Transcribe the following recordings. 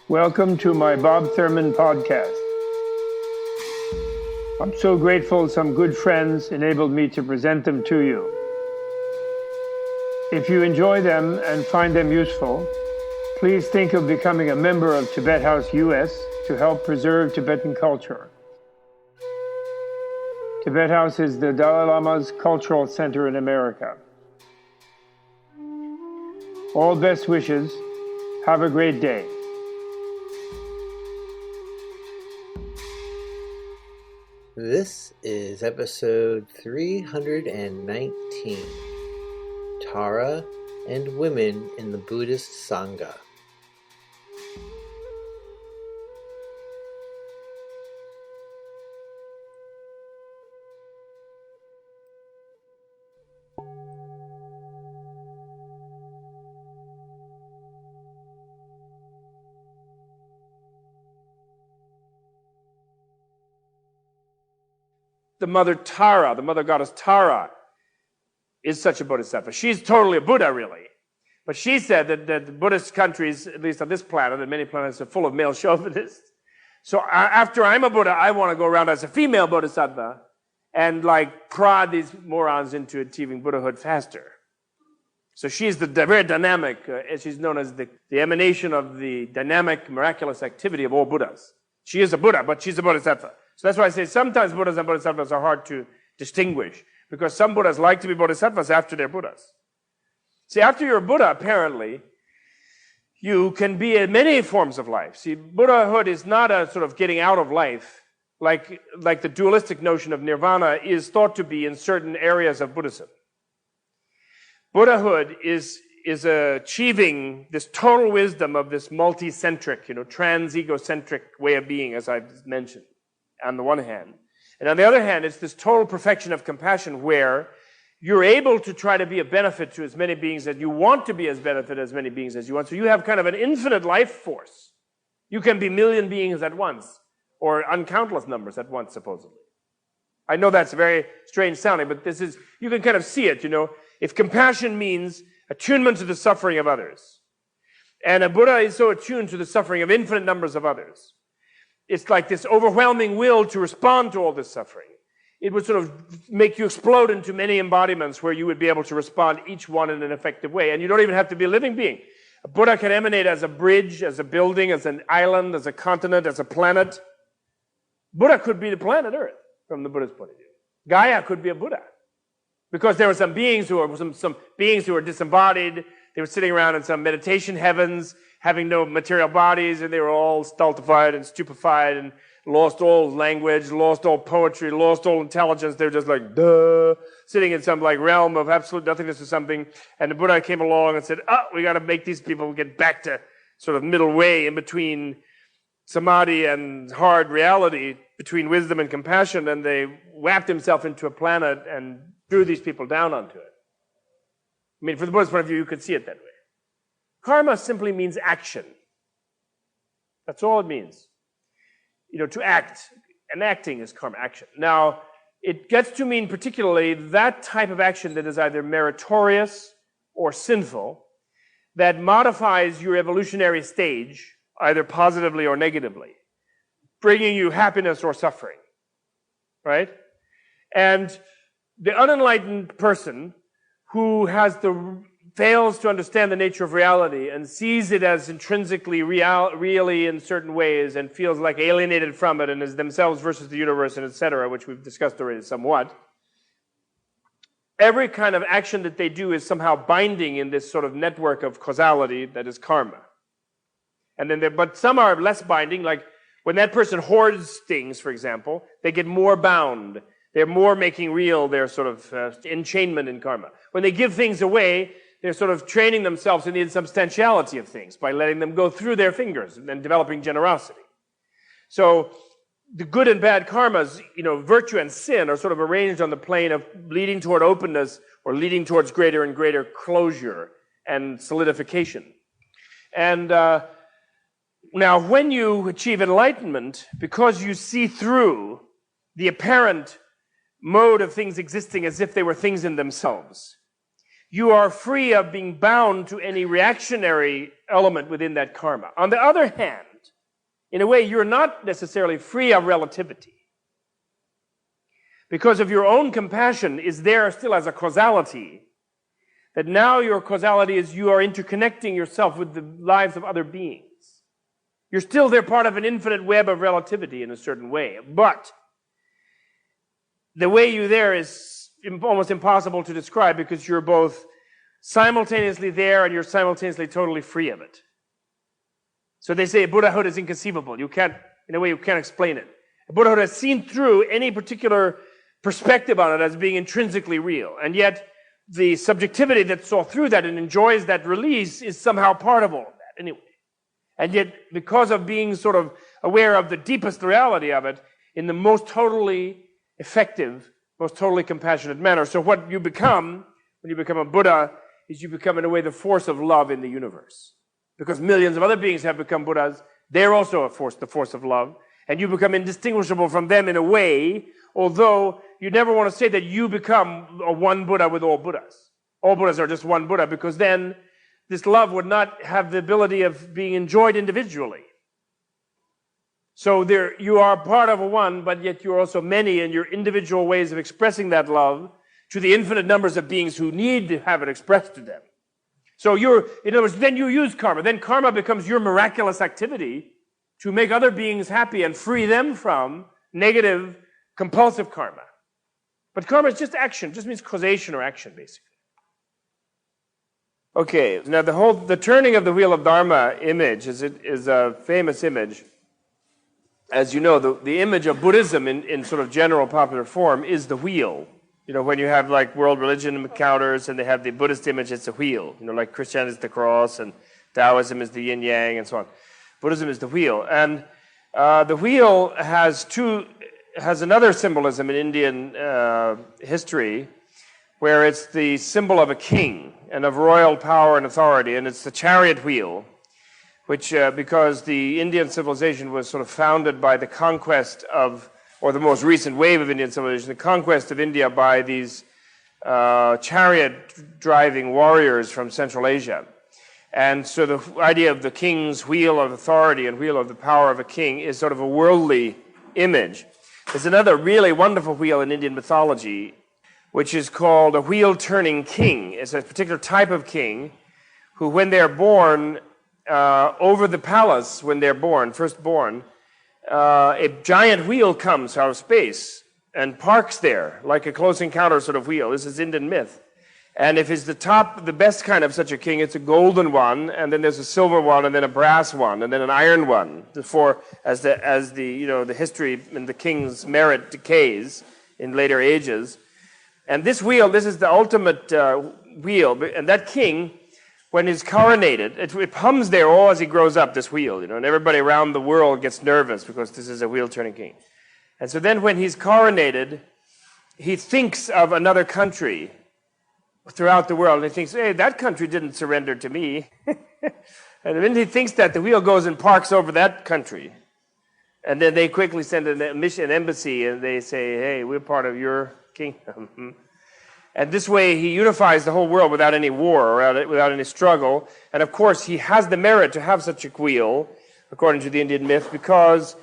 Welcome to my Bob Thurman podcast. I'm so grateful some good friends enabled me to present them to you. If you enjoy them and find them useful, please think of becoming a member of Tibet House US to help preserve Tibetan culture. Tibet House is the Dalai Lama's cultural center in America. All best wishes. Have a great day. This is episode 319, Tara and Women in the Buddhist Sangha. The mother Tara, the mother goddess Tara, is such a bodhisattva. She's totally a Buddha, really. But she said that the Buddhist countries, at least on this planet, and many planets, are full of male chauvinists. So after I'm a Buddha, I want to go around as a female bodhisattva and prod these morons into achieving Buddhahood faster. So she's the very dynamic, she's known as the emanation of the dynamic, miraculous activity of all Buddhas. She is a Buddha, but she's a bodhisattva. So that's why I say sometimes Buddhas and Bodhisattvas are hard to distinguish, because some Buddhas like to be Bodhisattvas after they're Buddhas. See, after you're a Buddha, apparently, you can be in many forms of life. See, Buddhahood is not a sort of getting out of life, like the dualistic notion of nirvana is thought to be in certain areas of Buddhism. Buddhahood is achieving this total wisdom of this multi-centric, trans-egocentric way of being, as I've mentioned, on the one hand. And on the other hand, it's this total perfection of compassion where you're able to try to be a benefit to as many beings as you want to be, as benefit as many beings as you want. So you have kind of an infinite life force. You can be a million beings at once, or uncountless numbers at once, supposedly. I know that's very strange sounding, but you can kind of see it, If compassion means attunement to the suffering of others, and a Buddha is so attuned to the suffering of infinite numbers of others, it's like this overwhelming will to respond to all this suffering. It would sort of make you explode into many embodiments where you would be able to respond each one in an effective way. And you don't even have to be a living being. A Buddha can emanate as a bridge, as a building, as an island, as a continent, as a planet. Buddha could be the planet Earth from the Buddhist point of view. Gaia could be a Buddha. Because there were some beings who were disembodied. They were sitting around in some meditation heavens, having no material bodies, and they were all stultified and stupefied and lost all language, lost all poetry, lost all intelligence. They were just sitting in some realm of absolute nothingness or something. And the Buddha came along and said, we got to make these people get back to sort of middle way in between samadhi and hard reality, between wisdom and compassion. And they wrapped himself into a planet and threw these people down onto it. I mean, from the Buddhist point of view, you could see it that way. Karma simply means action. That's all it means. To act. And acting is karma, action. Now, it gets to mean particularly that type of action that is either meritorious or sinful, that modifies your evolutionary stage, either positively or negatively, bringing you happiness or suffering. Right? And the unenlightened person who fails to understand the nature of reality and sees it as intrinsically really in certain ways and feels like alienated from it and is themselves versus the universe and etc., which we've discussed already somewhat. Every kind of action that they do is somehow binding in this sort of network of causality that is karma. But some are less binding, like when that person hoards things, for example, they get more bound. They're more making real their sort of enchainment in karma. When they give things away, they're sort of training themselves in the insubstantiality of things by letting them go through their fingers and then developing generosity. So the good and bad karmas, virtue and sin are sort of arranged on the plane of leading toward openness or leading towards greater and greater closure and solidification. And now when you achieve enlightenment, because you see through the apparent mode of things existing as if they were things in themselves, you are free of being bound to any reactionary element within that karma. On the other hand, in a way, you're not necessarily free of relativity. Because of your own compassion is there still as a causality, that now your causality is you are interconnecting yourself with the lives of other beings. You're still there part of an infinite web of relativity in a certain way, but the way you're there is almost impossible to describe because you're both simultaneously there and you're simultaneously totally free of it. So they say Buddhahood is inconceivable. You can't, in a way, you can't explain it. Buddhahood has seen through any particular perspective on it as being intrinsically real, and yet the subjectivity that saw through that and enjoys that release is somehow part of all of that anyway. And yet, because of being sort of aware of the deepest reality of it in the most totally effective, most totally compassionate manner. So what you become, when you become a Buddha, is you become in a way the force of love in the universe. Because millions of other beings have become Buddhas, they're also a force, the force of love. And you become indistinguishable from them in a way, although you never want to say that you become a one Buddha with all Buddhas. All Buddhas are just one Buddha, because then this love would not have the ability of being enjoyed individually. So there, you are part of a one, but yet you're also many in your individual ways of expressing that love to the infinite numbers of beings who need to have it expressed to them. So you're, in other words, then you use karma. Then karma becomes your miraculous activity to make other beings happy and free them from negative, compulsive karma. But karma is just action, just means causation or action, basically. Okay, now the turning of the Wheel of Dharma image is a famous image. As you know, the image of Buddhism in sort of general popular form is the wheel. You know, when you have like world religion encounters and they have the Buddhist image, it's a wheel. You know, like Christianity is the cross and Taoism is the yin yang and so on. Buddhism is the wheel. And the wheel has another symbolism in Indian history, where it's the symbol of a king and of royal power and authority, and it's the chariot wheel, which, because the Indian civilization was sort of founded by the conquest of, or the most recent wave of Indian civilization, the conquest of India by these chariot-driving warriors from Central Asia. And so the idea of the king's wheel of authority and wheel of the power of a king is sort of a worldly image. There's another really wonderful wheel in Indian mythology, which is called a wheel-turning king. It's a particular type of king who, when they're born, over the palace, when they're born, first born, a giant wheel comes out of space and parks there, like a Close Encounter sort of wheel. This is Indian myth. And if it's the best kind of such a king, it's a golden one, and then there's a silver one, and then a brass one, and then an iron one. As the history and the king's merit decays in later ages. And this wheel, this is the ultimate wheel, and that king, when he's coronated, it hums there all as he grows up, this wheel, and everybody around the world gets nervous because this is a wheel-turning king. And so then when he's coronated, he thinks of another country throughout the world, and he thinks, hey, that country didn't surrender to me. And then he thinks that, the wheel goes and parks over that country. And then they quickly send an embassy, and they say, hey, we're part of your kingdom. And this way he unifies the whole world without any war, without any struggle. And of course he has the merit to have such a wheel, according to the Indian myth, because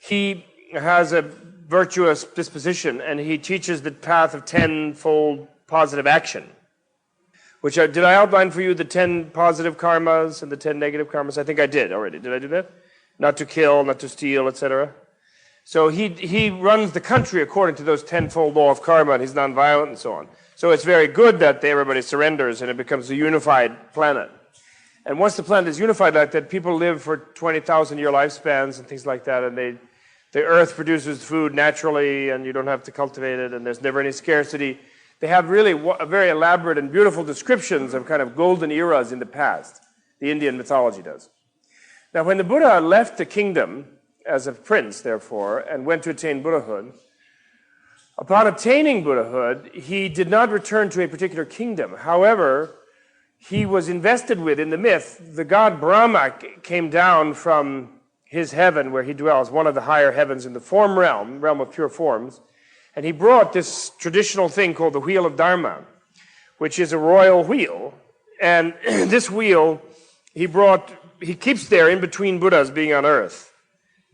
he has a virtuous disposition and he teaches the path of tenfold positive action. Which did I outline for you the 10 positive karmas and the 10 negative karmas? I think I did already. Did I do that? Not to kill, not to steal, etc. So he runs the country according to those tenfold law of karma, and he's nonviolent and so on. So it's very good that everybody surrenders and it becomes a unified planet. And once the planet is unified like that, people live for 20,000-year lifespans and things like that, and the earth produces food naturally, and you don't have to cultivate it, and there's never any scarcity. They have really very elaborate and beautiful descriptions of kind of golden eras in the past. The Indian mythology does. Now, when the Buddha left the kingdom as a prince, therefore, and went to attain Buddhahood, upon obtaining Buddhahood, he did not return to a particular kingdom. However, he was invested with, in the myth, the god Brahma came down from his heaven where he dwells, one of the higher heavens in the form realm of pure forms, and he brought this traditional thing called the Wheel of Dharma, which is a royal wheel. And this wheel he keeps there in between Buddhas being on earth.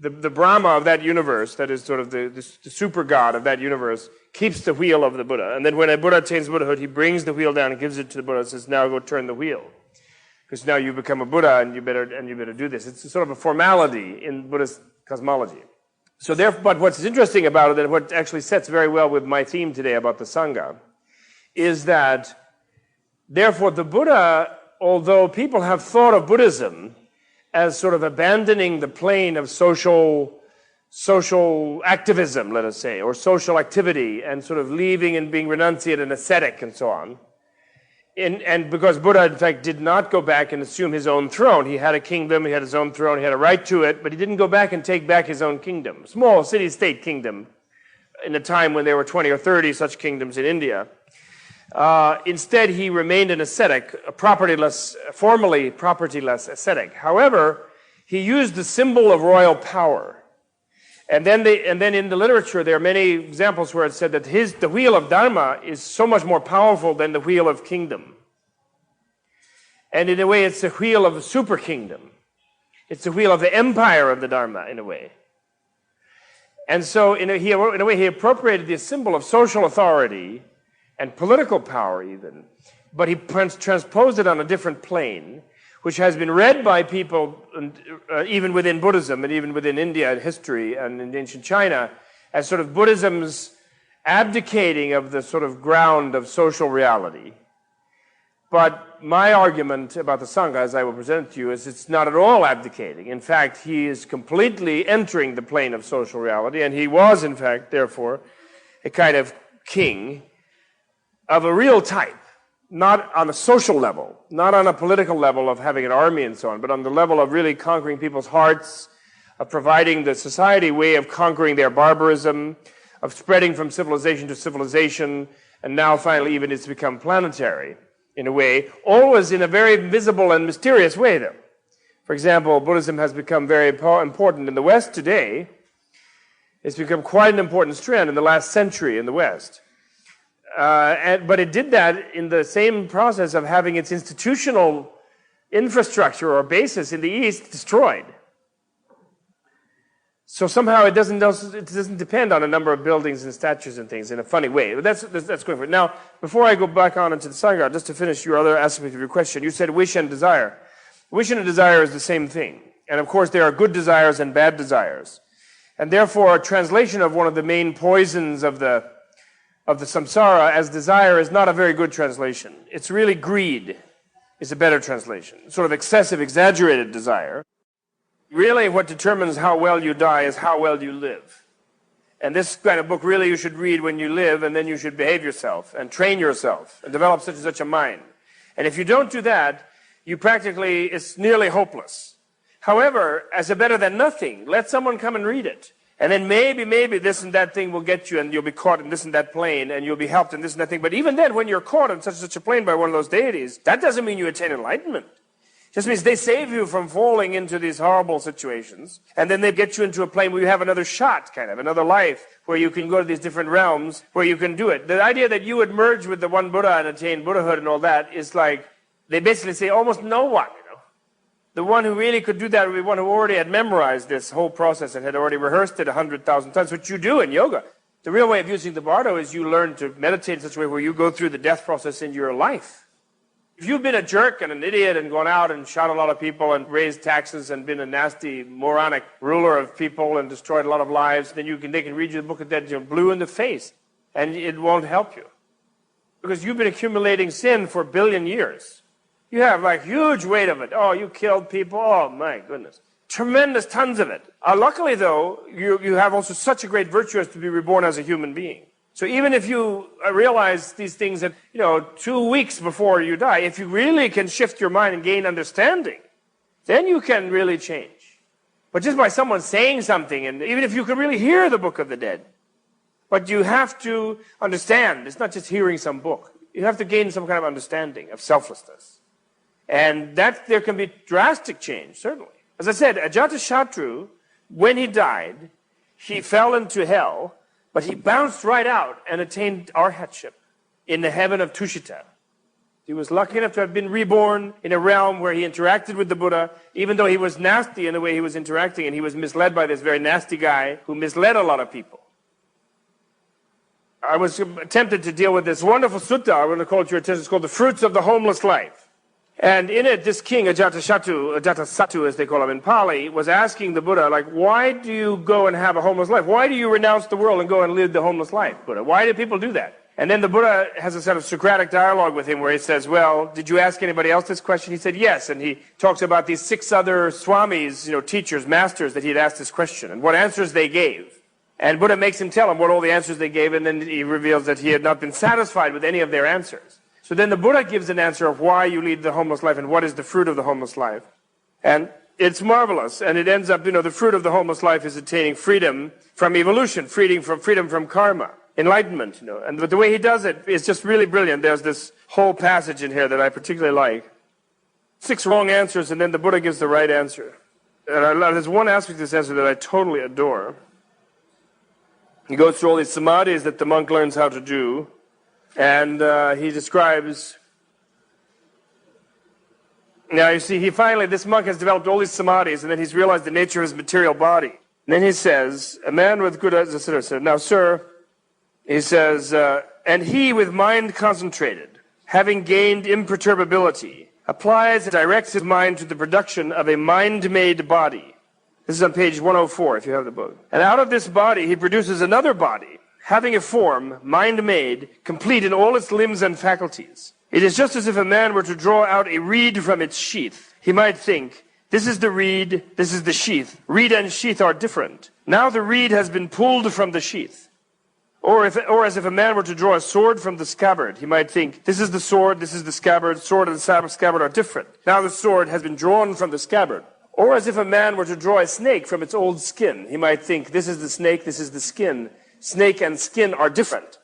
the Brahma of that universe, that is sort of the super god of that universe, keeps the wheel of the Buddha. And then when a Buddha attains Buddhahood, he brings the wheel down and gives it to the Buddha and says, now go turn the wheel. Because now you become a Buddha and you better do this. It's sort of a formality in Buddhist cosmology. So therefore, but what's interesting about it, and what actually sets very well with my theme today about the Sangha, is that therefore the Buddha, although people have thought of Buddhism as sort of abandoning the plane of social activism, let us say, or social activity, and sort of leaving and being renunciate and ascetic and so on. And because Buddha, in fact, did not go back and assume his own throne. He had a kingdom, he had his own throne, he had a right to it, but he didn't go back and take back his own kingdom. Small city-state kingdom in a time when there were 20 or 30 such kingdoms in India. Instead, he remained an ascetic, a formally propertyless ascetic. However, he used the symbol of royal power. And then in the literature, there are many examples where it said that the wheel of Dharma is so much more powerful than the wheel of kingdom. And in a way, it's the wheel of the super kingdom. It's the wheel of the empire of the Dharma, in a way. And so, in a way, he appropriated the symbol of social authority and political power even, but he transposed it on a different plane, which has been read by people, even within Buddhism and even within India and history and in ancient China, as sort of Buddhism's abdicating of the sort of ground of social reality. But my argument about the Sangha, as I will present to you, is it's not at all abdicating. In fact, he is completely entering the plane of social reality, and he was, in fact, therefore, a kind of king of a real type. Not on a social level, not on a political level of having an army and so on, but on the level of really conquering people's hearts, of providing the society way of conquering their barbarism, of spreading from civilization to civilization, and now finally even it's become planetary in a way, always in a very visible and mysterious way though. For example, Buddhism has become very important in the West today. It's become quite an important strand in the last century in the West. But it did that in the same process of having its institutional infrastructure or basis in the East destroyed. So somehow it doesn't depend on a number of buildings and statues and things in a funny way. But that's going for it. Now, before I go back on into the Sangha, just to finish your other aspect of your question, you said wish and desire. Wish and desire is the same thing. And of course, there are good desires and bad desires. And therefore, a translation of one of the main poisons of the samsara as desire is not a very good translation. It's really greed is a better translation. Sort of excessive, exaggerated desire. Really what determines how well you die is how well you live. And this kind of book really you should read when you live, and then you should behave yourself and train yourself and develop such and such a mind. And if you don't do that, it's nearly hopeless. However, as a better than nothing, let someone come and read it. And then maybe this and that thing will get you, and you'll be caught in this and that plane, and you'll be helped in this and that thing. But even then, when you're caught in such a plane by one of those deities, that doesn't mean you attain enlightenment. It just means they save you from falling into these horrible situations, and then they get you into a plane where you have another shot, kind of, another life, where you can go to these different realms, where you can do it. The idea that you would merge with the one Buddha and attain Buddhahood and all that is like, they basically say almost no one. The one who really could do that would be one who already had memorized this whole process and had already rehearsed it 100,000 times, which you do in yoga. The real way of using the bardo is you learn to meditate in such a way where you go through the death process in your life. If you've been a jerk and an idiot and gone out and shot a lot of people and raised taxes and been a nasty, moronic ruler of people and destroyed a lot of lives, then they can read you the book of dead, you're blue in the face, and it won't help you. Because you've been accumulating sin for 1 billion years. You have like huge weight of it. Oh, you killed people. Oh, my goodness. Tremendous tons of it. Luckily, though, you have also such a great virtue as to be reborn as a human being. So even if you realize these things that, 2 weeks before you die, if you really can shift your mind and gain understanding, then you can really change. But just by someone saying something, and even if you can really hear the Book of the Dead, but you have to understand. It's not just hearing some book. You have to gain some kind of understanding of selflessness. And that there can be drastic change, certainly. As I said, Ajatashatru, when he died, he fell into hell, but he bounced right out and attained arhatship in the heaven of Tushita. He was lucky enough to have been reborn in a realm where he interacted with the Buddha, even though he was nasty in the way he was interacting, and he was misled by this very nasty guy who misled a lot of people. I was tempted to deal with this wonderful sutta. I want to call it your attention. It's called The Fruits of the Homeless Life. And in it, this king, Ajatasattu, as they call him in Pali, was asking the Buddha, like, why do you go and have a homeless life? Why do you renounce the world and go and live the homeless life, Buddha? Why do people do that? And then the Buddha has a sort of Socratic dialogue with him where he says, well, did you ask anybody else this question? He said, yes. And he talks about these 6 other swamis, teachers, masters, that he had asked this question and what answers they gave. And Buddha makes him tell him what all the answers they gave, and then he reveals that he had not been satisfied with any of their answers. So then the Buddha gives an answer of why you lead the homeless life and what is the fruit of the homeless life. And it's marvelous. And it ends up, the fruit of the homeless life is attaining freedom from evolution, freedom from karma, enlightenment, But the way he does it is just really brilliant. There's this whole passage in here that I particularly like. 6 wrong answers, and then the Buddha gives the right answer. And there's one aspect of this answer that I totally adore. He goes through all these samadhis that the monk learns how to do, and he describes. Now you see, this monk has developed all these samadhis, and then he's realized the nature of his material body. And then he says, a man with good, as the sitter said, now sir, he says, and he with mind concentrated, having gained imperturbability, applies and directs his mind to the production of a mind-made body. This is on page 104, if you have the book. And out of this body, he produces another body, having a form, mind-made, complete in all its limbs and faculties. It is just as if a man were to draw out a reed from its sheath. He might think, this is the reed, this is the sheath. Reed and sheath are different. Now the reed has been pulled from the sheath. Or as if a man were to draw a sword from the scabbard. He might think, this is the sword, this is the scabbard. Sword and scabbard are different. Now the sword has been drawn from the scabbard. Or as if a man were to draw a snake from its old skin. He might think, this is the snake, this is the skin. Snake and skin are different.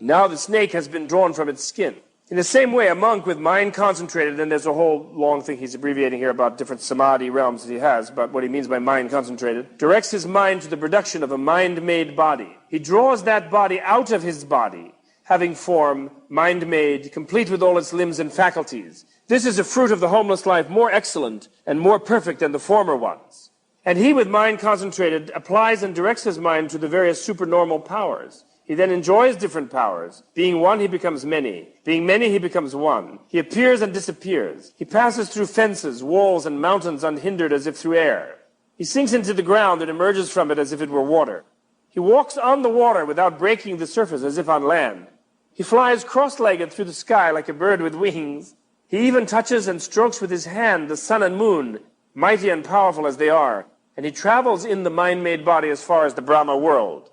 Now the snake has been drawn from its skin. In the same way, a monk with mind concentrated, and there's a whole long thing he's abbreviating here about different samadhi realms that he has, but what he means by mind concentrated, directs his mind to the production of a mind-made body. He draws that body out of his body, having form, mind-made, complete with all its limbs and faculties. This is a fruit of the homeless life, more excellent and more perfect than the former ones. And he, with mind concentrated, applies and directs his mind to the various supernormal powers. He then enjoys different powers. Being one, he becomes many. Being many, he becomes one. He appears and disappears. He passes through fences, walls, and mountains unhindered as if through air. He sinks into the ground and emerges from it as if it were water. He walks on the water without breaking the surface as if on land. He flies cross-legged through the sky like a bird with wings. He even touches and strokes with his hand the sun and moon, mighty and powerful as they are, and he travels in the mind-made body as far as the Brahma world.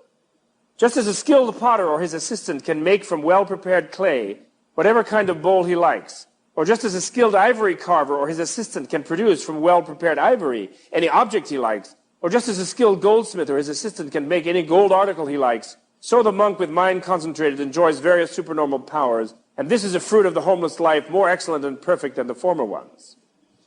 Just as a skilled potter or his assistant can make from well-prepared clay whatever kind of bowl he likes, or just as a skilled ivory carver or his assistant can produce from well-prepared ivory any object he likes, or just as a skilled goldsmith or his assistant can make any gold article he likes, so the monk with mind concentrated enjoys various supernormal powers, and this is a fruit of the homeless life, more excellent and perfect than the former ones.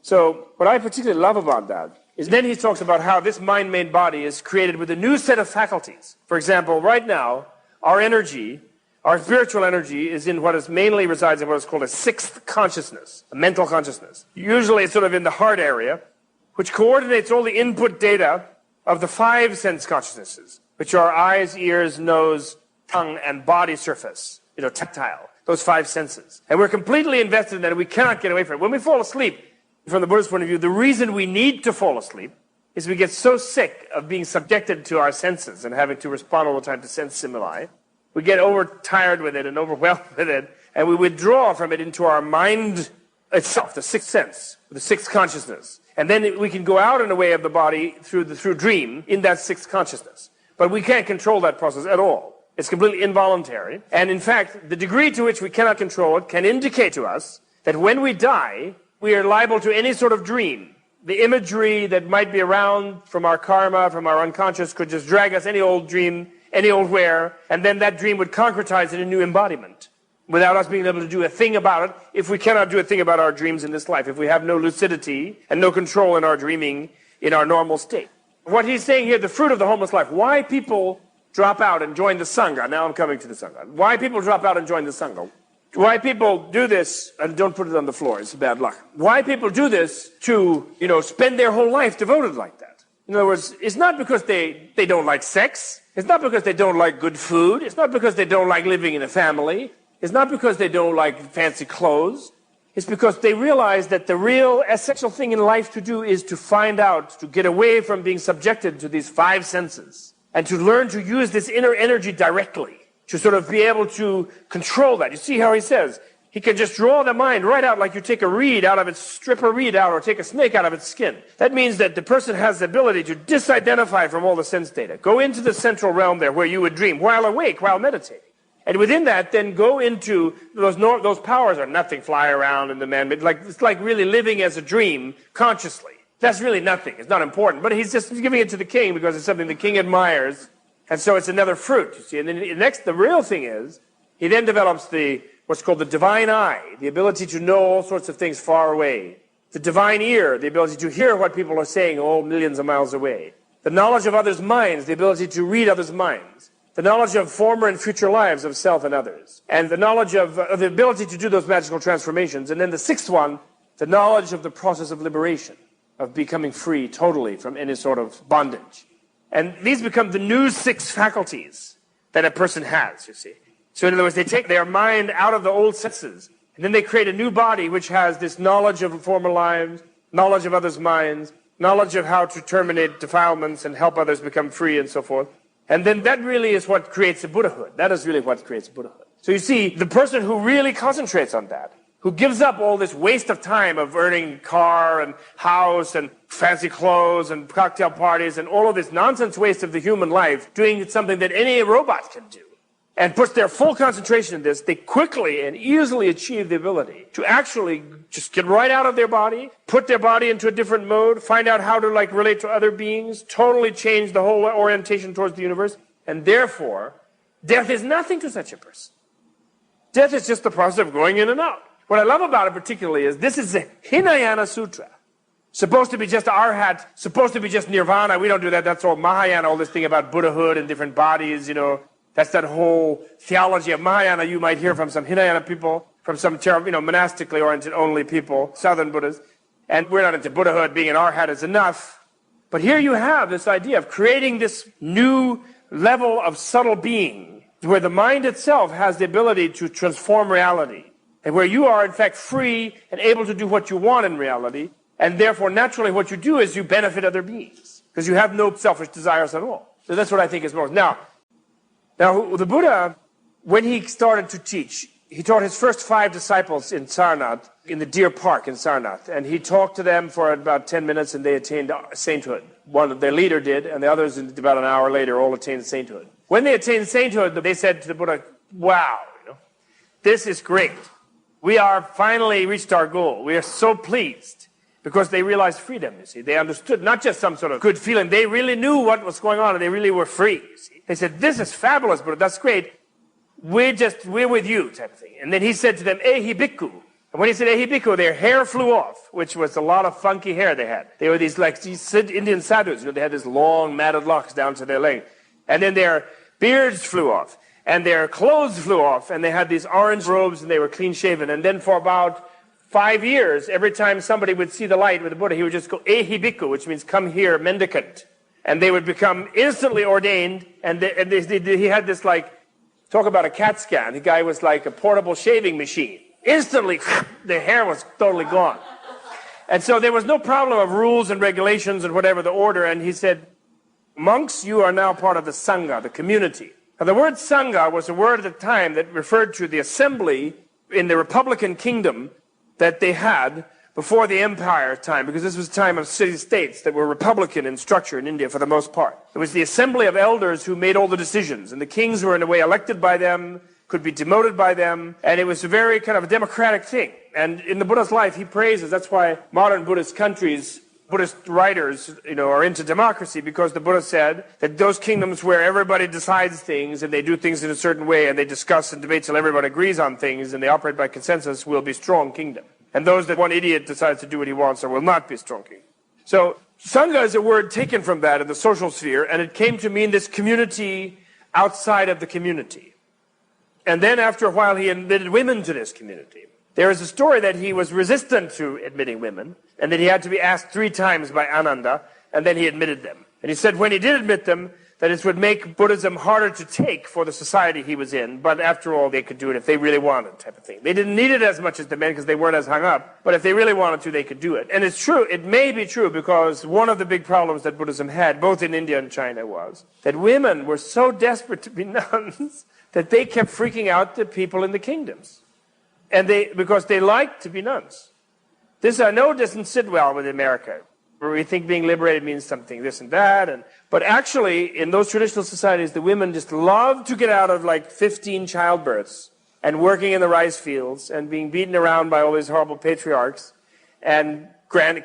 So what I particularly love about that is then he talks about how this mind-made body is created with a new set of faculties. For example, right now, our energy, our spiritual energy, is in what is mainly resides in what is called a 6th consciousness, a mental consciousness. Usually it's sort of in the heart area, which coordinates all the input data of the 5 sense consciousnesses, which are eyes, ears, nose, tongue, and body surface, tactile, those 5 senses. And we're completely invested in that, and we cannot get away from it. When we fall asleep, from the Buddhist point of view, the reason we need to fall asleep is we get so sick of being subjected to our senses and having to respond all the time to sense stimuli. We get overtired with it and overwhelmed with it, and we withdraw from it into our mind itself, the 6th sense, the 6th consciousness. And then we can go out and away of the body through dream in that 6th consciousness. But we can't control that process at all. It's completely involuntary. And in fact, the degree to which we cannot control it can indicate to us that when we die, we are liable to any sort of dream. The imagery that might be around from our karma, from our unconscious, could just drag us any old dream, any old where, and then that dream would concretize in a new embodiment without us being able to do a thing about it if we cannot do a thing about our dreams in this life, if we have no lucidity and no control in our dreaming in our normal state. What he's saying here, the fruit of the homeless life, why people drop out and join the Sangha. Now I'm coming to the Sangha. Why people drop out and join the Sangha. Why people do this, and don't put it on the floor, it's bad luck. Why people do this to, spend their whole life devoted like that. In other words, it's not because they don't like sex. It's not because they don't like good food. It's not because they don't like living in a family. It's not because they don't like fancy clothes. It's because they realize that the real essential thing in life to do is to find out, to get away from being subjected to these 5 senses, and to learn to use this inner energy directly, to sort of be able to control that. You see how he says, he can just draw the mind right out like you take a reed out of its, strip a reed out, or take a snake out of its skin. That means that the person has the ability to disidentify from all the sense data. Go into the central realm there where you would dream while awake, while meditating. And within that, then go into those powers are nothing, fly around in the man. It's like really living as a dream consciously. That's really nothing. It's not important. But he's giving it to the king because it's something the king admires. And so it's another fruit, you see. And then the real thing is, he then develops what's called the divine eye, the ability to know all sorts of things far away. The divine ear, the ability to hear what people are saying millions of miles away. The knowledge of others' minds, the ability to read others' minds. The knowledge of former and future lives of self and others. And the knowledge of the ability to do those magical transformations. And then the 6th one, the knowledge of the process of liberation, of becoming free totally from any sort of bondage. And these become the new 6 faculties that a person has, you see. So in other words, they take their mind out of the old senses, and then they create a new body which has this knowledge of former lives, knowledge of others' minds, knowledge of how to terminate defilements and help others become free and so forth. And then that really is what creates a Buddhahood. That is really what creates Buddhahood. So you see, the person who really concentrates on that, who gives up all this waste of time of earning car and house and fancy clothes and cocktail parties and all of this nonsense waste of the human life, doing something that any robot can do, and puts their full concentration in this, they quickly and easily achieve the ability to actually just get right out of their body, put their body into a different mode, find out how to relate to other beings, totally change the whole orientation towards the universe, and therefore, death is nothing to such a person. Death is just the process of going in and out. What I love about it particularly is this is the Hinayana Sutra. Supposed to be just arhat, supposed to be just nirvana. We don't do that. That's all Mahayana, all this thing about Buddhahood and different bodies, That's that whole theology of Mahayana you might hear from some Hinayana people, from some monastically oriented only people, Southern Buddhists. And we're not into Buddhahood. Being an arhat is enough. But here you have this idea of creating this new level of subtle being where the mind itself has the ability to transform reality. And where you are, in fact, free and able to do what you want in reality. And therefore, naturally, what you do is you benefit other beings. Because you have no selfish desires at all. So that's what I think is most. Now, the Buddha, when he started to teach, he taught his first 5 disciples in Sarnath, in the Deer Park in Sarnath. And he talked to them for about 10 minutes and they attained sainthood. One, their leader did, and the others about an hour later all attained sainthood. When they attained sainthood, they said to the Buddha, wow, this is great. We are finally reached our goal. We are so pleased because they realized freedom, you see. They understood not just some sort of good feeling. They really knew what was going on and they really were free, you see. They said, this is fabulous, Buddha. That's great. We're with you, type of thing. And then he said to them, Ehi Bhikkhu. And when he said Ehi Bhikkhu, their hair flew off, which was a lot of funky hair they had. They were these Indian sadhus, they had this long matted locks down to their leg. And then their beards flew off. And their clothes flew off, and they had these orange robes, and they were clean-shaven. And then for about 5 years, every time somebody would see the light with the Buddha, he would just go, Ehi Bhikkhu, which means come here, mendicant. And they would become instantly ordained, and he had this talk about a CAT scan. The guy was like a portable shaving machine. Instantly, the hair was totally gone. And so there was no problem of rules and regulations and whatever the order, and he said, monks, you are now part of the Sangha, the community. Now, the word Sangha was a word at the time that referred to the assembly in the Republican kingdom that they had before the empire time, because this was a time of city-states that were Republican in structure in India for the most part. It was the assembly of elders who made all the decisions, and the kings were in a way elected by them, could be demoted by them, and it was a very kind of a democratic thing. And in the Buddha's life, he praises, that's why modern Buddhist countries, Buddhist writers, are into democracy, because the Buddha said that those kingdoms where everybody decides things and they do things in a certain way and they discuss and debate till everybody agrees on things and they operate by consensus will be strong kingdom. And those that one idiot decides to do what he wants or will not be strong kingdom. So Sangha is a word taken from that in the social sphere, and it came to mean this community outside of the community. And then after a while, he admitted women to this community. There is a story that he was resistant to admitting women, and that he had to be asked 3 times by Ananda, and then he admitted them. And he said when he did admit them, that it would make Buddhism harder to take for the society he was in, but after all, they could do it if they really wanted, type of thing. They didn't need it as much as the men because they weren't as hung up, but if they really wanted to, they could do it. And it's true, it may be true, because one of the big problems that Buddhism had, both in India and China, was that women were so desperate to be nuns that they kept freaking out the people in the kingdoms. And because they liked to be nuns. This, I know, doesn't sit well with America, where we think being liberated means something, this and that. But actually, in those traditional societies, the women just loved to get out of like 15 childbirths and working in the rice fields and being beaten around by all these horrible patriarchs and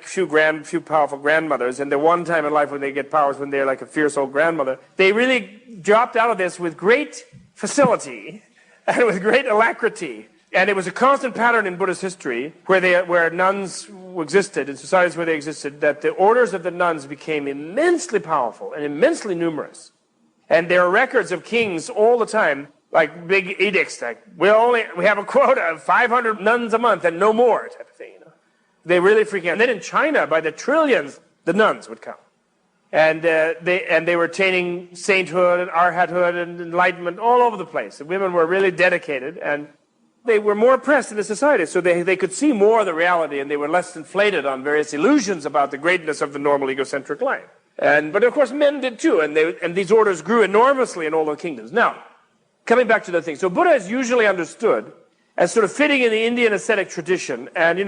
few powerful grandmothers. And the one time in life when they get powers, when they're like a fierce old grandmother, they really dropped out of this with great facility and with great alacrity. And it was a constant pattern in Buddhist history where nuns existed, in societies where they existed, that the orders of the nuns became immensely powerful and immensely numerous. And there are records of kings all the time, like big edicts, like we have a quota of 500 nuns a month and no more, type of thing. You know? They really freak out. And then in China, by the trillions, the nuns would come. And they were attaining sainthood and arhathood and enlightenment all over the place. The women were really dedicated, and they were more oppressed in the society, so they could see more of the reality, and they were less inflated on various illusions about the greatness of the normal egocentric life. But of course men did too, and these orders grew enormously in all the kingdoms. Now, coming back to the thing, so Buddha is usually understood as sort of fitting in the Indian ascetic tradition, and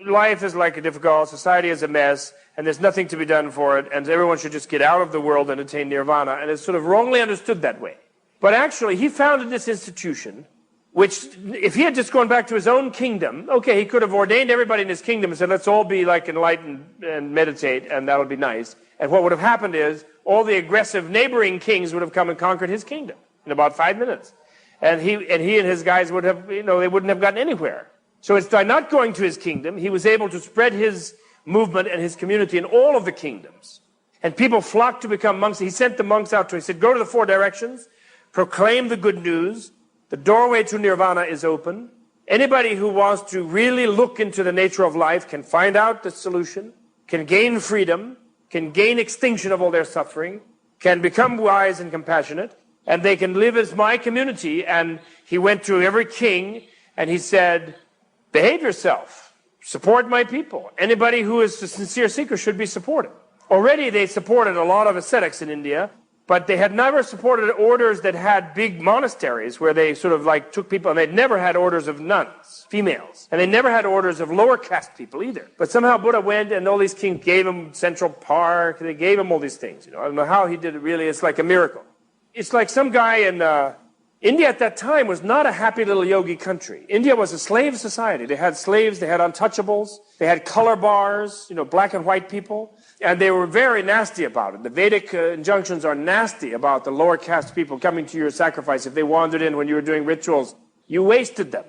life is like a difficult, society is a mess, and there's nothing to be done for it, and everyone should just get out of the world and attain nirvana, and it's sort of wrongly understood that way. But actually, he founded this institution which, if he had just gone back to his own kingdom, okay, he could have ordained everybody in his kingdom and said, let's all be like enlightened and meditate, and that'll be nice. And what would have happened is, all the aggressive neighboring kings would have come and conquered his kingdom in about 5 minutes. And he and his guys would have, they wouldn't have gotten anywhere. So it's by not going to his kingdom, he was able to spread his movement and his community in all of the kingdoms. And people flocked to become monks. He sent the monks out to, he said, go to the 4 directions, proclaim the good news. The doorway to nirvana is open. Anybody who wants to really look into the nature of life can find out the solution, can gain freedom, can gain extinction of all their suffering, can become wise and compassionate, and they can live as my community. And he went to every king and he said, behave yourself, support my people. Anybody who is a sincere seeker should be supported. Already they supported a lot of ascetics in India, but they had never supported orders that had big monasteries where they sort of like took people, and they'd never had orders of nuns, females. And they never had orders of lower caste people either. But somehow Buddha went, and all these kings gave him Central Park, they gave him all these things. I don't know how he did it really, it's like a miracle. It's like some guy in India at that time was not a happy little yogi country. India was a slave society. They had slaves, they had untouchables, they had color bars, black and white people. And they were very nasty about it. The Vedic injunctions are nasty about the lower caste people coming to your sacrifice. If they wandered in when you were doing rituals, you wasted them.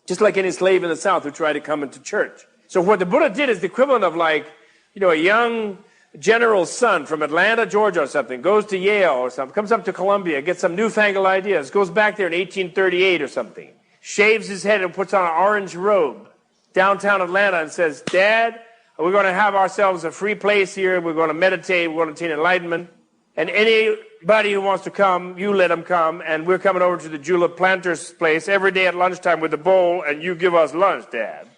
Just like any slave in the South who tried to come into church. So what the Buddha did is the equivalent of like, a young general's son from Atlanta, Georgia or something, goes to Yale or something, comes up to Columbia, gets some newfangled ideas, goes back there in 1838 or something, shaves his head and puts on an orange robe downtown Atlanta and says, Dad, we're going to have ourselves a free place here. We're going to meditate. We're going to attain enlightenment. And anybody who wants to come, you let them come. And we're coming over to the julep planter's place every day at lunchtime with a bowl, and you give us lunch, Dad.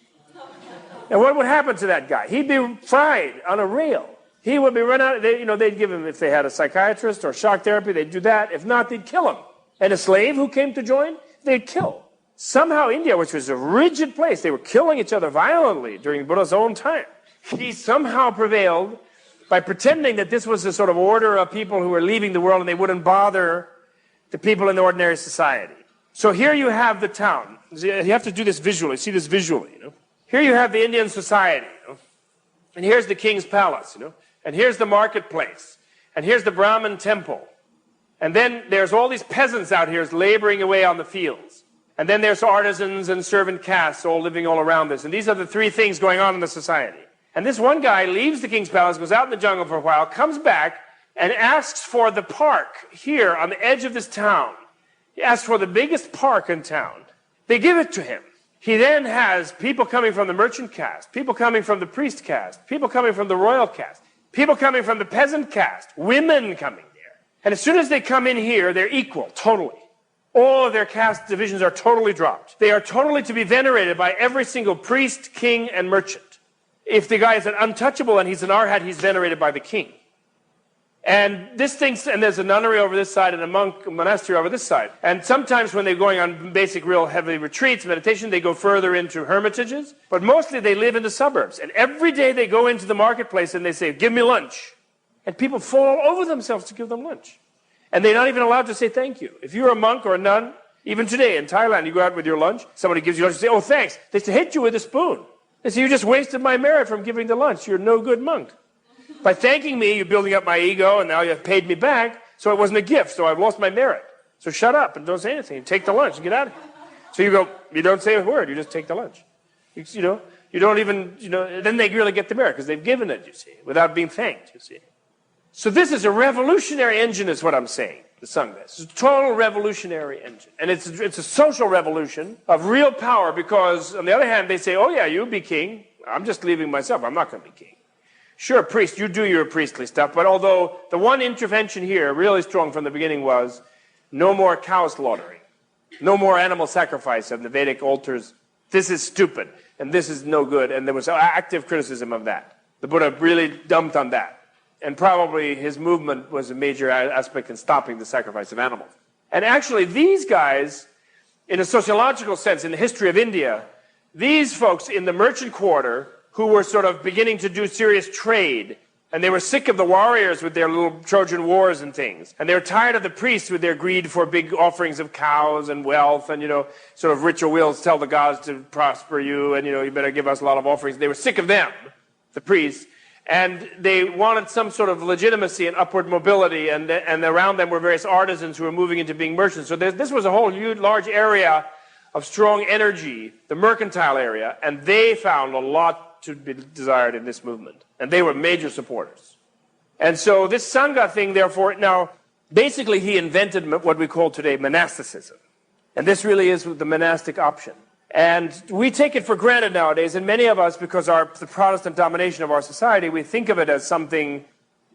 And what would happen to that guy? He'd be fried on a rail. He would be run out. They'd give him, if they had a psychiatrist or shock therapy, they'd do that. If not, they'd kill him. And a slave who came to join, they'd kill. Somehow India, which was a rigid place, they were killing each other violently during Buddha's own time. He somehow prevailed by pretending that this was a sort of order of people who were leaving the world and they wouldn't bother the people in the ordinary society. So here you have the town. You have to do this visually, see this visually. Here you have the Indian society. And here's the king's palace. And here's the marketplace. And here's the Brahmin temple. And then there's all these peasants out here laboring away on the fields. And then there's artisans and servant castes all living all around this. And these are the 3 things going on in the society. And this one guy leaves the king's palace, goes out in the jungle for a while, comes back and asks for the park here on the edge of this town. He asks for the biggest park in town. They give it to him. He then has people coming from the merchant caste, people coming from the priest caste, people coming from the royal caste, people coming from the peasant caste, women coming there. And as soon as they come in here, they're equal, totally. All of their caste divisions are totally dropped. They are totally to be venerated by every single priest, king, and merchant. If the guy is an untouchable and he's an arhat, he's venerated by the king. And this thing, and there's a nunnery over this side and a monastery over this side. And sometimes when they're going on basic, real heavy retreats, meditation, they go further into hermitages. But mostly they live in the suburbs. And every day they go into the marketplace and they say, give me lunch. And people fall over themselves to give them lunch. And they're not even allowed to say thank you. If you're a monk or a nun, even today in Thailand, you go out with your lunch, somebody gives you lunch, you say, oh, thanks. They say, hit you with a spoon. They say, you just wasted my merit from giving the lunch. You're no good monk. By thanking me, you're building up my ego, and now you've paid me back, so it wasn't a gift, so I've lost my merit. So shut up and don't say anything. Take the lunch and get out of here. So you go, you don't say a word, you just take the lunch. You don't even, then they really get the merit, because they've given it, you see, without being thanked, you see. So this is a revolutionary engine, is what I'm saying, the Sangha. It's a total revolutionary engine. And it's a social revolution of real power, because on the other hand, they say, oh yeah, you be king. I'm just leaving myself. I'm not going to be king. Sure, priest, you do your priestly stuff, but although the one intervention here, really strong from the beginning, was no more cow slaughtering, no more animal sacrifice of the Vedic altars. This is stupid, and this is no good, and there was active criticism of that. The Buddha really dumped on that, and probably his movement was a major aspect in stopping the sacrifice of animals. And actually, these guys, in a sociological sense, in the history of India, these folks in the merchant quarter who were sort of beginning to do serious trade, and they were sick of the warriors with their little Trojan wars and things, and they were tired of the priests with their greed for big offerings of cows and wealth and, sort of ritual wills, tell the gods to prosper you, and, you better give us a lot of offerings. They were sick of them, the priests, and they wanted some sort of legitimacy and upward mobility, and around them were various artisans who were moving into being merchants. So this was a whole huge, large area of strong energy, the mercantile area, and they found a lot to be desired in this movement. And they were major supporters. And so this Sangha thing, therefore, now, basically he invented what we call today monasticism. And this really is the monastic option. And we take it for granted nowadays, and many of us, because the Protestant domination of our society, we think of it as something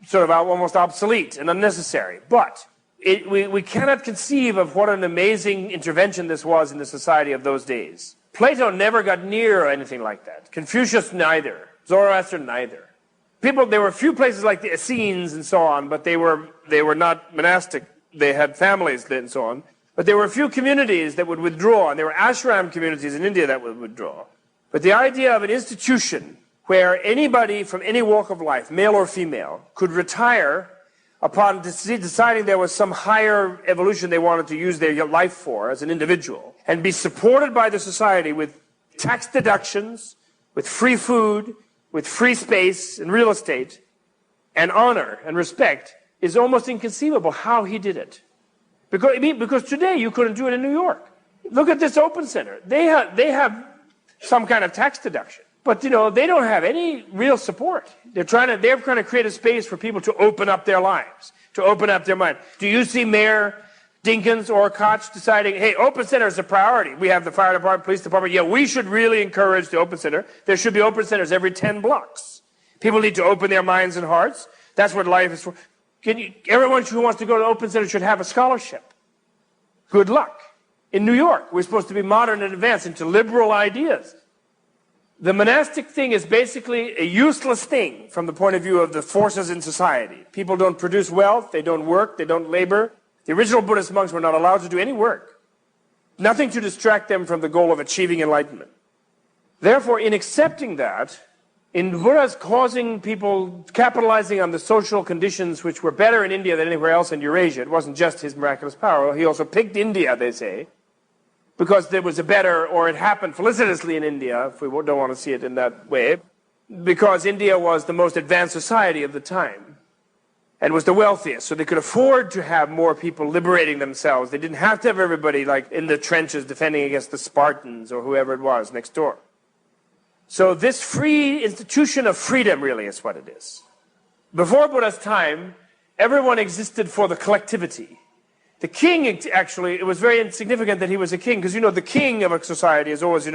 sort of almost obsolete and unnecessary. But we cannot conceive of what an amazing intervention this was in the society of those days. Plato never got near anything like that. Confucius neither. Zoroaster neither. There were a few places like the Essenes and so on, but they were not monastic. They had families and so on. But there were a few communities that would withdraw, and there were ashram communities in India that would withdraw. But the idea of an institution where anybody from any walk of life, male or female, could retire upon deciding there was some higher evolution they wanted to use their life for as an individual, and be supported by the society with tax deductions, with free food, with free space and real estate, and honor and respect, is almost inconceivable how he did it. Because today you couldn't do it in New York. Look at this open center. They have some kind of tax deduction. But, they don't have any real support. They're trying to create a space for people to open up their lives, to open up their mind. Do you see Mayor Dinkins or Koch deciding, hey, open center is a priority. We have the fire department, police department. Yeah, we should really encourage the open center. There should be open centers every 10 blocks. People need to open their minds and hearts. That's what life is for. Everyone who wants to go to open center should have a scholarship. Good luck. In New York, we're supposed to be modern and advanced into liberal ideas. The monastic thing is basically a useless thing from the point of view of the forces in society. People don't produce wealth, they don't work, they don't labor. The original Buddhist monks were not allowed to do any work. Nothing to distract them from the goal of achieving enlightenment. Therefore, in accepting that, in Buddha's causing people, capitalizing on the social conditions which were better in India than anywhere else in Eurasia, it wasn't just his miraculous power, he also picked India, they say, because there was a better, or it happened felicitously in India, if we don't want to see it in that way, because India was the most advanced society of the time and was the wealthiest, so they could afford to have more people liberating themselves. They didn't have to have everybody like in the trenches defending against the Spartans or whoever it was next door. So this free institution of freedom really is what it is. Before Buddha's time, everyone existed for the collectivity. The king, actually, it was very insignificant that he was a king, because, the king of a society is always,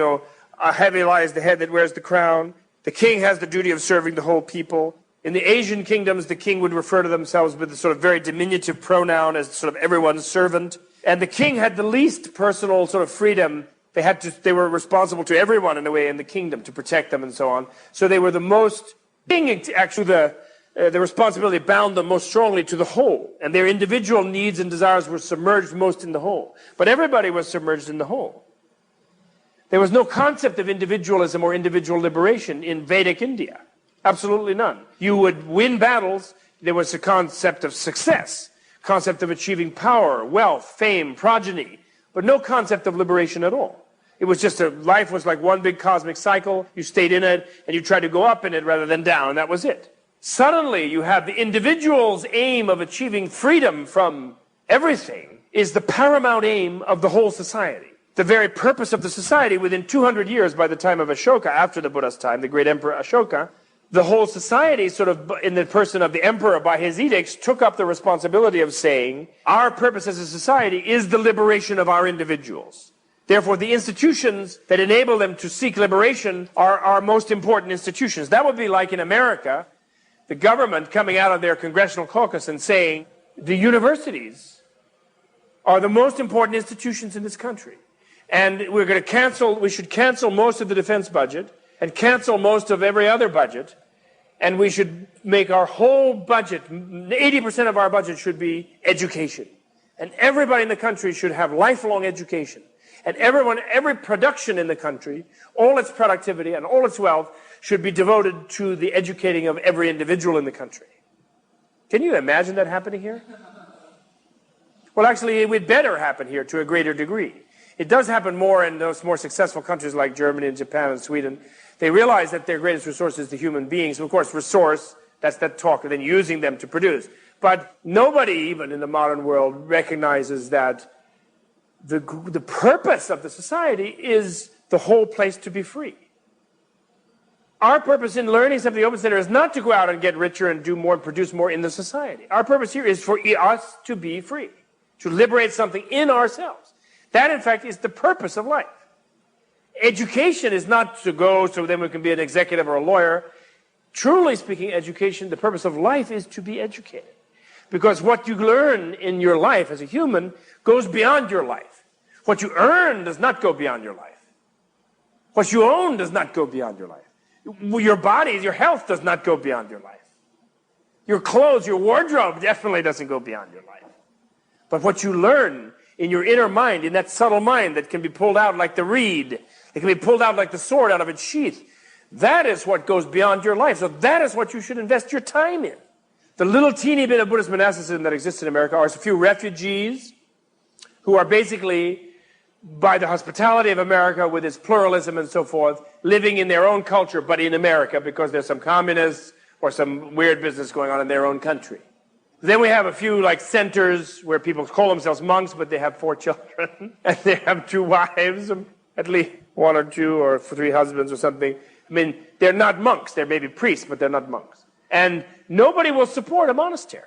heavy lies the head that wears the crown. The king has the duty of serving the whole people. In the Asian kingdoms, the king would refer to themselves with a sort of very diminutive pronoun as sort of everyone's servant. And the king had the least personal sort of freedom. They were responsible to everyone in a way in the kingdom to protect them and so on. So they were the most, actually the responsibility bound them most strongly to the whole. And their individual needs and desires were submerged most in the whole. But everybody was submerged in the whole. There was no concept of individualism or individual liberation in Vedic India. Absolutely none. You would win battles. There was a concept of success, concept of achieving power, wealth, fame, progeny, but no concept of liberation at all. It was just life was like one big cosmic cycle. You stayed in it, and you tried to go up in it rather than down, and that was it. Suddenly, you have the individual's aim of achieving freedom from everything is the paramount aim of the whole society. The very purpose of the society within 200 years by the time of Ashoka, after the Buddha's time, the great emperor Ashoka, the whole society, sort of in the person of the emperor by his edicts, took up the responsibility of saying, our purpose as a society is the liberation of our individuals. Therefore, the institutions that enable them to seek liberation are our most important institutions. That would be like in America, the government coming out of their congressional caucus and saying, the universities are the most important institutions in this country. And we should cancel most of the defense budget and cancel most of every other budget. And we should make our whole budget, 80% of our budget should be education. And everybody in the country should have lifelong education. And every production in the country, all its productivity and all its wealth should be devoted to the educating of every individual in the country. Can you imagine that happening here? Well, actually, it would better happen here to a greater degree. It does happen more in those more successful countries like Germany and Japan and Sweden. They realize that their greatest resource is the human beings. Of course, resource, that's that talk, and then using them to produce. But nobody, even in the modern world, recognizes that the purpose of the society is the whole place to be free. Our purpose in learning something open center is not to go out and get richer and do more and produce more in the society. Our purpose here is for us to be free, to liberate something in ourselves. That, in fact, is the purpose of life. Education is not to go so then we can be an executive or a lawyer. Truly speaking, education, the purpose of life is to be educated. Because what you learn in your life as a human goes beyond your life. What you earn does not go beyond your life. What you own does not go beyond your life. Your body, your health does not go beyond your life. Your clothes, your wardrobe definitely doesn't go beyond your life. But what you learn in your inner mind, in that subtle mind that can be pulled out like the reed, it can be pulled out like the sword out of its sheath, that is what goes beyond your life. So that is what you should invest your time in. The little teeny bit of Buddhist monasticism that exists in America are a few refugees who are basically, by the hospitality of America with its pluralism and so forth, living in their own culture, but in America because there's some communists or some weird business going on in their own country. Then we have a few like centers where people call themselves monks, but they have 4 children and they have 2 wives, at least 1 or 2 or 3 husbands or something. I mean, they're not monks. They're maybe priests, but they're not monks. And nobody will support a monastery.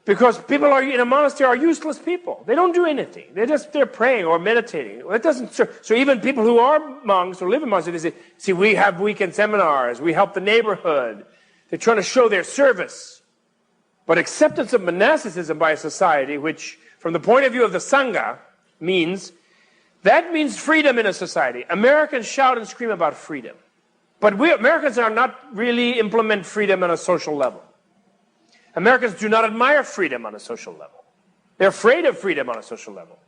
Because people in a monastery are useless people. They don't do anything. They're praying or meditating. It doesn't serve. So even people who are monks or live in monasteries, they say, see, we have weekend seminars. We help the neighborhood. They're trying to show their service. But acceptance of monasticism by a society, which from the point of view of the Sangha means freedom in a society. Americans shout and scream about freedom. But we Americans are not really implement freedom on a social level. Americans do not admire freedom on a social level. They're afraid of freedom on a social level.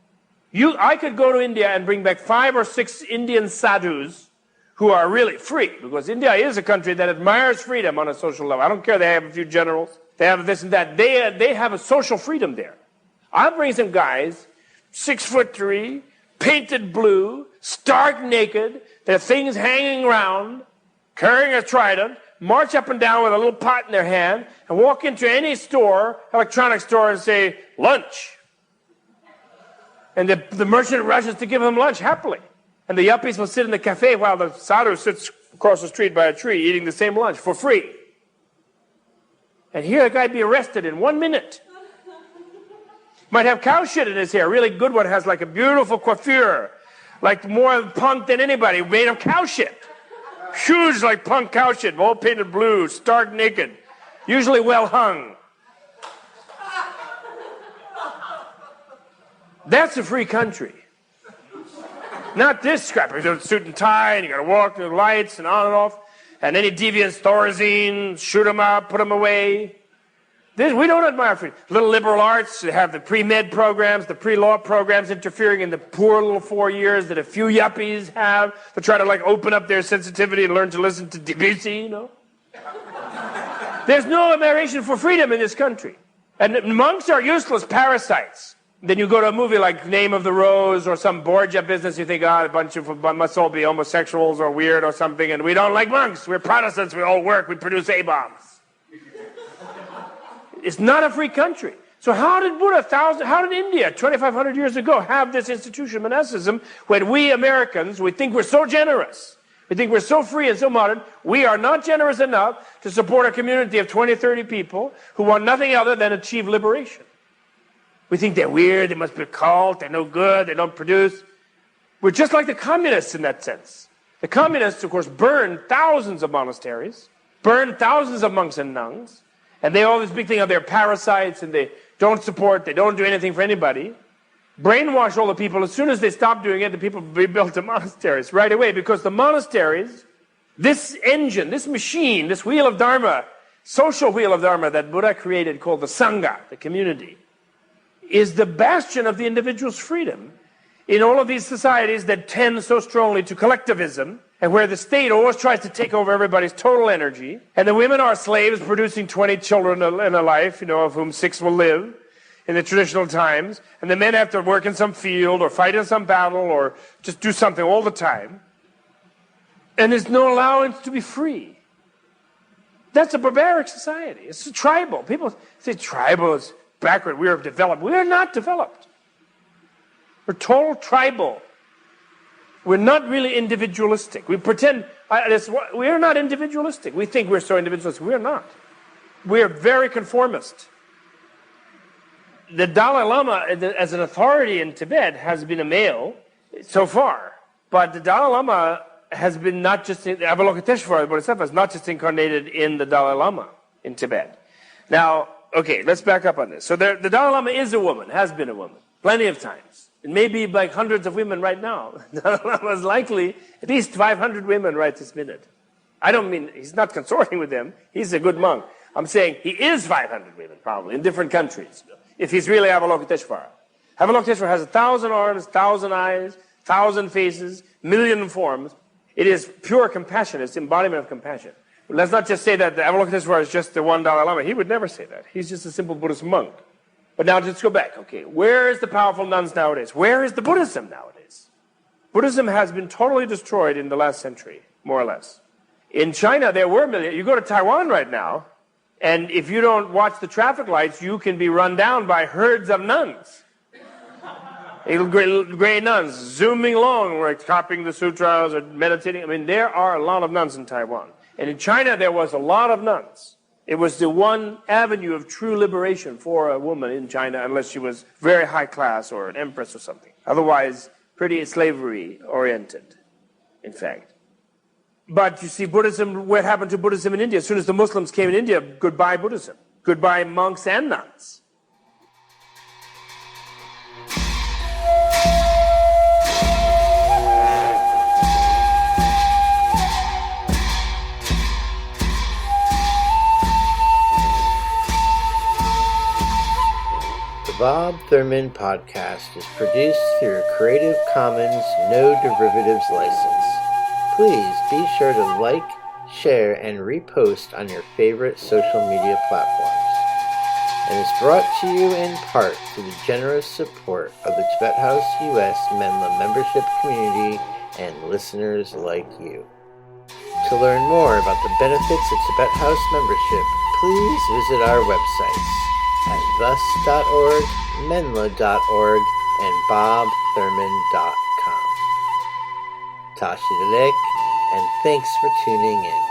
I could go to India and bring back 5 or 6 Indian sadhus who are really free, because India is a country that admires freedom on a social level. I don't care, they have a few generals, they have this and that. They have a social freedom there. I'll bring some guys, 6'3", painted blue, stark naked, their things hanging around, carrying a trident, march up and down with a little pot in their hand, and walk into any store, electronic store, and say, lunch. And the merchant rushes to give them lunch happily. And the yuppies will sit in the cafe while the sadhu sits across the street by a tree eating the same lunch for free. And here a guy be arrested in 1 minute. Might have cow shit in his hair. Really good one has like a beautiful coiffure. Like more punk than anybody, made of cow shit. Shoes like punk cow shit, all painted blue, stark naked. Usually well hung. That's a free country. Not this scrap. You got a suit and tie, and you got to walk through the lights and on and off. And any deviants, Thorazine, shoot them up, put them away. We don't admire freedom. Little liberal arts, they have the pre-med programs, the pre-law programs interfering in the poor little 4 years that a few yuppies have to try to like open up their sensitivity and learn to listen to Debussy, you know. There's no admiration for freedom in this country. And monks are useless parasites. Then you go to a movie like Name of the Rose or some Borgia business, you think, a bunch of must all be homosexuals or weird or something, and we don't like monks. We're Protestants, we all work, we produce A-bombs. It's not a free country. So how did how did India 2,500 years ago have this institution, monasticism, when we Americans, we think we're so generous, we think we're so free and so modern, we are not generous enough to support a community of 20, 30 people who want nothing other than achieve liberation. We think they're weird, they must be a cult, they're no good, they don't produce. We're just like the communists in that sense. The communists, of course, burned thousands of monasteries, burned thousands of monks and nuns, and they all this big thing of they're parasites and they don't support, they don't do anything for anybody. Brainwash all the people. As soon as they stop doing it, the people rebuilt the monasteries right away, because the monasteries, this engine, this machine, this wheel of Dharma, social wheel of Dharma that Buddha created called the Sangha, the community, is the bastion of the individual's freedom in all of these societies that tend so strongly to collectivism, and where the state always tries to take over everybody's total energy, and the women are slaves producing 20 children in a life, of whom 6 will live in the traditional times, and the men have to work in some field or fight in some battle or just do something all the time, and there's no allowance to be free. That's a barbaric society. It's a tribal. People say tribal is backward. We are developed. We are not developed. We're total tribal. We're not really individualistic. We pretend, we are not individualistic. We think we're so individualistic. We're not. We're very conformist. The Dalai Lama, as an authority in Tibet, has been a male so far. But the Dalai Lama has been not just, Avalokiteshvara, the Bodhisattva, is not just incarnated in the Dalai Lama in Tibet. Now, okay, let's back up on this. So the Dalai Lama is a woman, has been a woman, plenty of times. It may be like hundreds of women right now. The Dalai Lama is likely at least 500 women right this minute. I don't mean, he's not consorting with them. He's a good monk. I'm saying he is 500 women, probably, in different countries, if he's really Avalokiteshvara. Avalokiteshvara has 1,000 arms, 1,000 eyes, 1,000 faces, 1,000,000 forms. It is pure compassion. It's embodiment of compassion. Let's not just say that the Avalokiteshvara is just the one Dalai Lama. He would never say that. He's just a simple Buddhist monk. But now let's go back. Okay, where is the powerful nuns nowadays? Where is the Buddhism nowadays? Buddhism has been totally destroyed in the last century, more or less. In China, there were millions. You go to Taiwan right now, and if you don't watch the traffic lights, you can be run down by herds of nuns. Little gray nuns zooming along, like copying the sutras or meditating. I mean, there are a lot of nuns in Taiwan. And in China, there was a lot of nuns. It was the one avenue of true liberation for a woman in China, unless she was very high class or an empress or something. Otherwise, pretty slavery-oriented, in fact. But you see, Buddhism, what happened to Buddhism in India? As soon as the Muslims came in India, goodbye Buddhism. Goodbye monks and nuns. The Bob Thurman podcast is produced through a Creative Commons No Derivatives license. Please be sure to like, share, and repost on your favorite social media platforms. And is brought to you in part through the generous support of the Tibet House US Menla membership community and listeners like you. To learn more about the benefits of Tibet House membership, please visit our websites at thus.org, menla.org, and bobthurman.com. Tashi Delek, and thanks for tuning in.